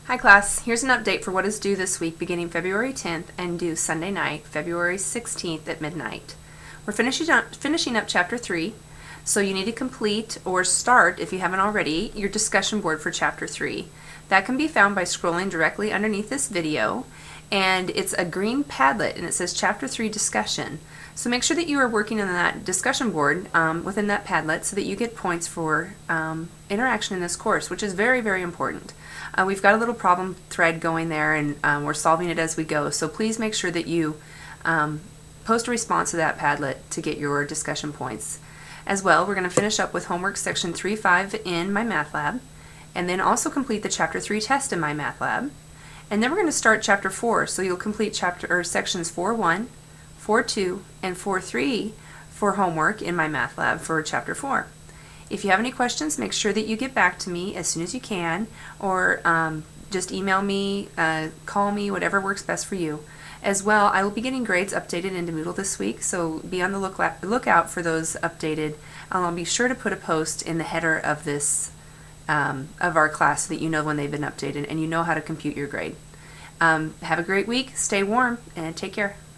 Hi class, here's an update for what is due this week beginning February 10th and due Sunday night, February 16th at midnight. We're finishing up Chapter 3, so you need to complete or start, if you haven't already, your discussion board for Chapter 3. That can be found by scrolling directly underneath this video, and it's a green Padlet and it says Chapter 3 Discussion. So make sure that you are working on that discussion board within that Padlet so that you get points for interaction in this course, which is very, very important. We've got a little problem thread going there, and we're solving it as we go, so please make sure that you post a response to that Padlet to get your discussion points. As well, we're going to finish up with homework section 3.5 in MyMathLab, and then also complete the Chapter 3 test in MyMathLab. And then we're going to start Chapter 4, so you'll complete sections 4.1, 4.2, and 4.3 for homework in MyMathLab for Chapter 4. If you have any questions, make sure that you get back to me as soon as you can, or just email me, call me, whatever works best for you. As well, I will be getting grades updated into Moodle this week, so be on the lookout for those updated. I'll be sure to put a post in the header of this of our class so that you know when they've been updated and you know how to compute your grade. Have a great week, stay warm, and take care.